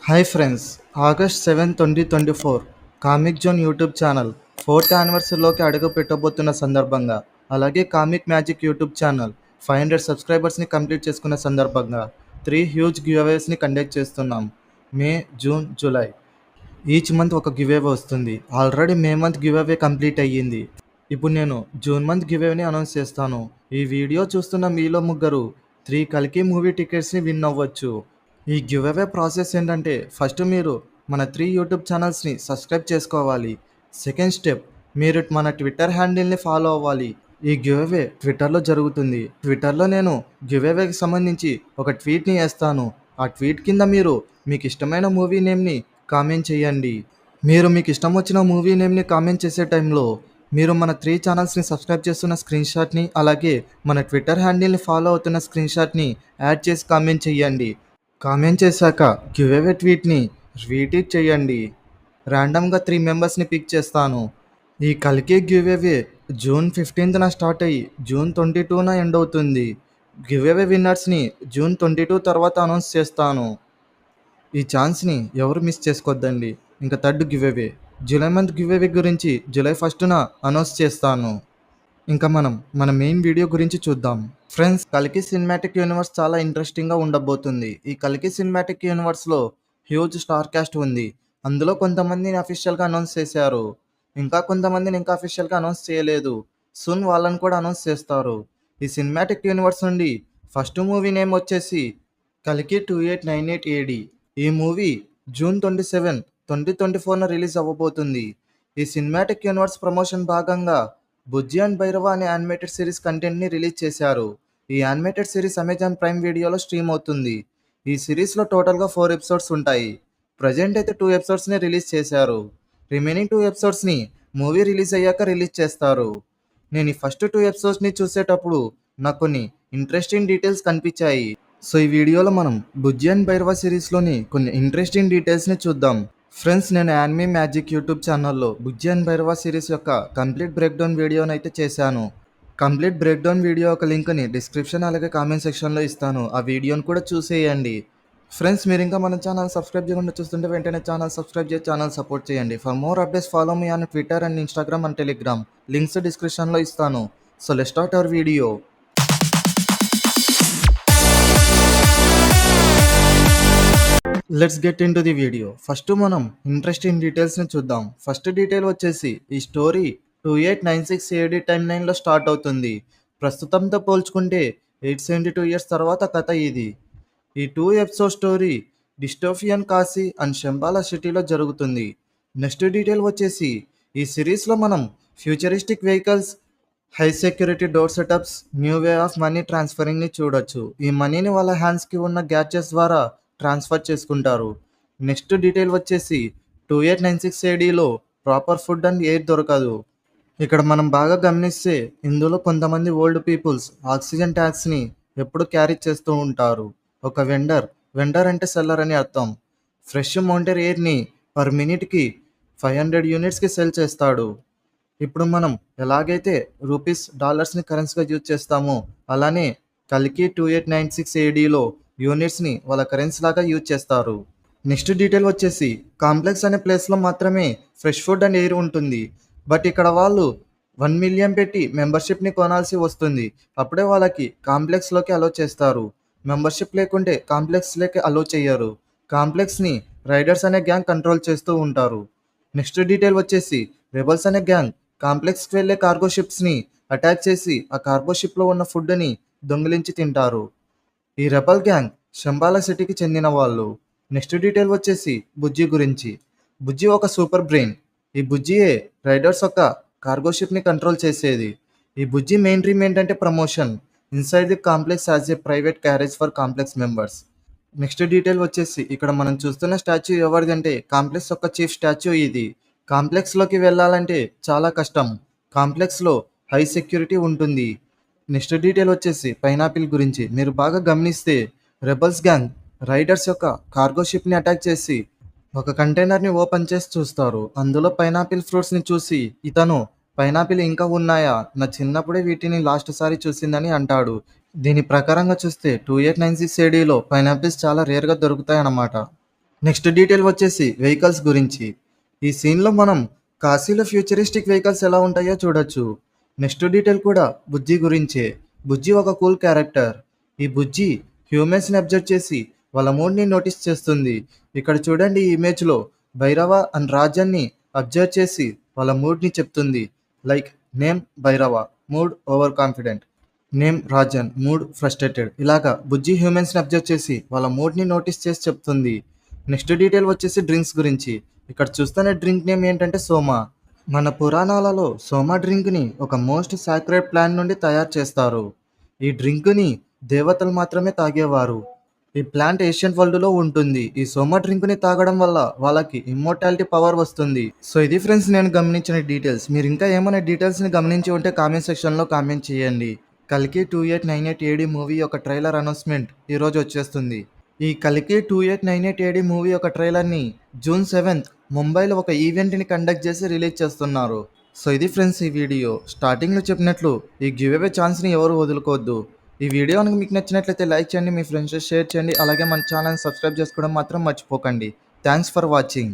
Hi friends, August 7, 2024 comic zone YouTube channel 4th యానివర్సరీలోకి అడుగు పెట్టబోతున్న సందర్భంగా, అలాగే కామిక్ మ్యాజిక్ యూట్యూబ్ ఛానల్ 500 సబ్స్క్రైబర్స్ని కంప్లీట్ చేసుకున్న సందర్భంగా 3 హ్యూజ్ గివ్ అవేస్ని కండక్ట్ చేస్తున్నాం. May, June, July each month ఒక గివ్ అవే వస్తుంది. Already May month giveaway complete అయ్యింది. ఇప్పుడు నేను జూన్ మంత్ గివ్ అవేని అనౌన్స్ చేస్తాను. ఈ వీడియో చూస్తున్న మీలో ముగ్గురు 3 కల్కి మూవీ టికెట్స్ని విన్ అవ్వచ్చు. ఈ గివ్ అవే ప్రాసెస్ ఏంటంటే, ఫస్ట్ మీరు మన 3 యూట్యూబ్ ఛానల్స్ని సబ్స్క్రైబ్ చేసుకోవాలి. సెకండ్ స్టెప్, మీరు మన ట్విట్టర్ హ్యాండిల్ని ఫాలో అవ్వాలి. ఈ గివ్ అవే ట్విట్టర్లో జరుగుతుంది. ట్విట్టర్లో నేను గివ్ అవేకి సంబంధించి ఒక ట్వీట్ని వేస్తాను. ఆ ట్వీట్ కింద మీరు మీకు ఇష్టమైన మూవీ నేమ్ని కామెంట్ చేయండి. మీరు మీకు ఇష్టం వచ్చిన మూవీ నేమ్ని కామెంట్ చేసే టైంలో మీరు మన 3 ఛానల్స్ని సబ్స్క్రైబ్ చేస్తున్న స్క్రీన్ షాట్ని, అలాగే మన ట్విట్టర్ హ్యాండిల్ని ఫాలో అవుతున్న స్క్రీన్ షాట్ని యాడ్ చేసి కామెంట్ చేయండి. కామెంట్ చేశాక గివ్ అవే ట్వీట్ని రీట్వీట్ చేయండి. ర్యాండమ్గా 3 మెంబర్స్ని పిక్ చేస్తాను. ఈ కల్కి గివ్ అవే జూన్ 15న స్టార్ట్ అయ్యి జూన్ 22న ఎండ్ అవుతుంది. గివ్ అవే విన్నర్స్ని జూన్ 22 తర్వాత అనౌన్స్ చేస్తాను. ఈ ఛాన్స్ని ఎవరు మిస్ చేసుకోవద్దండి. ఇంకా third give away July month give away గురించి జూలై 1న అనౌన్స్ చేస్తాను. ఇంకా మన మెయిన్ వీడియో గురించి చూద్దాం. ఫ్రెండ్స్, కల్కి సినిమాటిక్ యూనివర్స్ చాలా ఇంట్రెస్టింగ్గా ఉండబోతుంది. ఈ కల్కి సినిమాటిక్ యూనివర్స్లో హ్యూజ్ స్టార్ కాస్ట్ ఉంది. అందులో కొంతమందిని అఫీషియల్గా అనౌన్స్ చేశారు, ఇంకా కొంతమందిని ఇంకా అఫీషియల్గా అనౌన్స్ చేయలేదు. సూన్ వాళ్ళని కూడా అనౌన్స్ చేస్తారు. ఈ సినిమాటిక్ యూనివర్స్ నుండి ఫస్ట్ మూవీ నేమ్ వచ్చేసి కల్కి 2898 AD. ఈ మూవీ జూన్ 27, 2024న రిలీజ్ అవ్వబోతుంది. ఈ సినిమాటిక్ యూనివర్స్ ప్రమోషన్ భాగంగా బుజ్జి అండ్ భైరవ అనే యానిమేటెడ్ సిరీస్ కంటెంట్ని రిలీజ్ చేశారు. ఈ యానిమేటెడ్ సిరీస్ అమెజాన్ ప్రైమ్ వీడియోలో స్ట్రీమ్ అవుతుంది. ఈ సిరీస్లో టోటల్గా 4 ఎపిసోడ్స్ ఉంటాయి. ప్రజెంట్ అయితే 2 ఎపిసోడ్స్ని రిలీజ్ చేశారు. రిమైనింగ్ 2 ఎపిసోడ్స్ని మూవీ రిలీజ్ అయ్యాక రిలీజ్ చేస్తారు. నేను ఈ ఫస్ట్ 2 ఎపిసోడ్స్ని చూసేటప్పుడు నాకు కొన్ని ఇంట్రెస్టింగ్ డీటెయిల్స్ కనిపించాయి. సో ఈ వీడియోలో మనం బుజ్జి అండ్ భైరవ సిరీస్లోని కొన్ని ఇంట్రెస్టింగ్ డీటెయిల్స్ని చూద్దాం. ఫ్రెండ్స్, నేను యానిమే మ్యాజిక్ యూట్యూబ్ ఛానల్లో బుజ్జి అండ్ భైరవ సిరీస్ యొక్క కంప్లీట్ బ్రేక్డౌన్ వీడియోని అయితే చేశాను. కంప్లీట్ బ్రేక్డౌన్ వీడియో ఒక లింక్ని డిస్క్రిప్షన్ అలాగే కామెంట్ సెక్షన్లో ఇస్తాను. ఆ వీడియోని కూడా చూసేయండి. ఫ్రెండ్స్, మీరు ఇంకా మన ఛానల్ సబ్స్క్రైబ్ చేయకుండా చూస్తుంటే వెంటనే ఛానల్ సబ్స్క్రైబ్ చేసి ఛానల్ సపోర్ట్ చేయండి. For more updates follow me on Twitter and Instagram and Telegram. Links డిస్క్రిప్షన్లో ఇస్తాను. So let's start our video. Let's get in to the video. First మనం ఇంట్రెస్టింగ్ డీటెయిల్స్ని చూద్దాం. First detail వచ్చేసి, ఈ story 2896 AD time లైన్లో start అవుతుంది. ప్రస్తుతంతో పోల్చుకుంటే 872 years తర్వాత కథ ఇది. ఈ 2 episode story dystopian Kashi and Shambhala సిటీలో జరుగుతుంది. నెక్స్ట్ డీటెయిల్ వచ్చేసి, ఈ సిరీస్లో మనం futuristic vehicles, high security door setups, new way of money ట్రాన్స్ఫరింగ్ని చూడొచ్చు. ఈ మనీని వాళ్ళ హ్యాండ్స్కి ఉన్న గ్యాడ్జెట్స్ ద్వారా ట్రాన్స్ఫర్ చేసుకుంటారు. నెక్స్ట్ డీటెయిల్ వచ్చేసి, 2896 ADలో ప్రాపర్ ఫుడ్ అండ్ ఎయిర్ దొరకదు. ఇక్కడ మనం బాగా గమనిస్తే ఇందులో కొంతమంది ఓల్డ్ పీపుల్స్ ఆక్సిజన్ ట్యాక్స్ని ఎప్పుడు క్యారీ చేస్తూ ఉంటారు. ఒక వెండర్ అంటే సెల్లర్ అని అర్థం. ఫ్రెష్ మౌంటైన్ ఎయిర్ని పర్ మినిట్కి 500 యూనిట్స్కి సెల్ చేస్తాడు. ఇప్పుడు మనం ఎలాగైతే రూపీస్, డాలర్స్ని కరెన్సీగా యూజ్ చేస్తామో అలానే కల్కి 2896 ADలో యూనిట్స్ని వాళ్ళ కరెన్సీ లాగా యూజ్ చేస్తారు. నెక్స్ట్ డీటెయిల్ వచ్చేసి, కాంప్లెక్స్ అనే ప్లేస్లో మాత్రమే ఫ్రెష్ ఫుడ్ అండ్ ఎయిర్ ఉంటుంది. బట్ ఇక్కడ వాళ్ళు 1 మిలియన్ పెట్టి మెంబర్షిప్ని కొనాల్సి వస్తుంది. అప్పుడే వాళ్ళకి కాంప్లెక్స్లోకి అలో చేస్తారు. మెంబర్షిప్ లేకుంటే కాంప్లెక్స్లోకి అలో చేయరు. కాంప్లెక్స్ని రైడర్స్ అనే గ్యాంగ్ కంట్రోల్ చేస్తూ ఉంటారు. నెక్స్ట్ డీటెయిల్ వచ్చేసి, రెబల్స్ అనే గ్యాంగ్ కాంప్లెక్స్కి వెళ్ళే కార్గో షిప్స్ని అటాక్ చేసి ఆ కార్గో షిప్లో ఉన్న ఫుడ్ని దొంగిలించి తింటారు. ఈ రెబల్ గ్యాంగ్ శంబాలా సిటీకి చెందిన వాళ్ళు. నెక్స్ట్ డీటెయిల్ వచ్చేసి బుజ్జి గురించి. బుజ్జి ఒక సూపర్ బ్రెయిన్. ఈ బుజ్జియే రైడర్స్ యొక్క కార్గో షిప్ని కంట్రోల్ చేసేది. ఈ బుజ్జి మెయిన్ డ్రీమ్ ఏంటంటే promotion inside the complex as a private carriage for complex members. Next detail వచ్చేసి, ఇక్కడ మనం చూస్తున్న స్టాచ్యూ ఎవరిదంటే కాంప్లెక్స్ యొక్క చీఫ్ స్టాచ్యూ ఇది. కాంప్లెక్స్లోకి వెళ్ళాలంటే చాలా కష్టం. కాంప్లెక్స్లో హై సెక్యూరిటీ ఉంటుంది. నెక్స్ట్ డీటెయిల్ వచ్చేసి పైనాపిల్ గురించి. మీరు బాగా గమనిస్తే రెబల్స్ గ్యాంగ్ రైడర్స్ యొక్క కార్గో షిప్ని అటాక్ చేసి ఒక కంటైనర్ని ఓపెన్ చేసి చూస్తారు. అందులో పైనాపిల్ ఫ్రూట్స్ని చూసి ఇతను పైనాపిల్ ఇంకా ఉన్నాయా, నా చిన్నప్పుడే వీటిని లాస్ట్ సారి చూసిందని అంటాడు. దీని ప్రకారంగా చూస్తే 2896 ADలో పైనాపిల్స్ చాలా రేర్గా దొరుకుతాయి అన్నమాట. నెక్స్ట్ డీటెయిల్ వచ్చేసి వెహికల్స్ గురించి. ఈ సీన్లో మనం కాశీలో ఫ్యూచరిస్టిక్ వెహికల్స్ ఎలా ఉంటాయో చూడొచ్చు. నెక్స్ట్ డీటెయిల్ కూడా బుజ్జి గురించే. బుజ్జి ఒక కూల్ క్యారెక్టర్. ఈ బుజ్జి హ్యూమన్స్ని అబ్జర్వ్ చేసి వాళ్ళ మూడ్ని నోటీస్ చేస్తుంది. ఇక్కడ చూడండి, ఈ ఇమేజ్లో భైరవ అండ్ రాజన్ని అబ్జర్వ్ చేసి వాళ్ళ మూడ్ని చెప్తుంది. Like name Bhairava, mood over confident. Name Rajan, mood frustrated. ఇలాగా బుజ్జి హ్యూమన్స్ని అబ్జర్వ్ చేసి వాళ్ళ మూడ్ని నోటీస్ చేసి చెప్తుంది. నెక్స్ట్ డీటెయిల్ వచ్చేసి డ్రింక్స్ గురించి. ఇక్కడ చూస్తున్న డ్రింక్ నేమ్ ఏంటంటే సోమా. మన పురాణాలలో సోమా డ్రింక్ని ఒక మోస్ట్ సాక్రెడ్ ప్లాంట్ నుండి తయారు చేస్తారు. ఈ డ్రింక్ని దేవతలు మాత్రమే తాగేవారు. ఈ ప్లాంట్ ఏషియన్ వరల్డ్లో ఉంటుంది. ఈ సోమా డ్రింక్ని తాగడం వల్ల వాళ్ళకి ఇమ్మోర్టాలిటీ పవర్ వస్తుంది. సో ఇది ఫ్రెండ్స్ నేను గమనించిన డీటెయిల్స్. మీరు ఇంకా ఏమైనా డీటెయిల్స్ని గమనించి ఉంటే కామెంట్ సెక్షన్లో కామెంట్ చేయండి. కల్కి 2898 ఏడి మూవీ యొక్క ట్రైలర్ అనౌన్స్మెంట్ ఈరోజు వచ్చేస్తుంది. ఈ కల్కి 2898 ఏడి మూవీ యొక్క ట్రైలర్ని జూన్ 7th ముంబైలో ఒక ఈవెంట్ని కండక్ట్ చేసి రిలీజ్ చేస్తున్నారు. సో ఇది ఫ్రెండ్స్ ఈ వీడియో. స్టార్టింగ్లో చెప్పినట్లు ఈ గివ్ అవే ఛాన్స్ని ఎవరు వదులుకోవద్దు. ఈ వీడియో కనుక మీకు నచ్చినట్లయితే లైక్ చేయండి, మీ ఫ్రెండ్స్ షేర్ చేయండి, అలాగే మన ఛానల్ని సబ్స్క్రైబ్ చేసుకోవడం మాత్రం మర్చిపోకండి. Thanks for watching.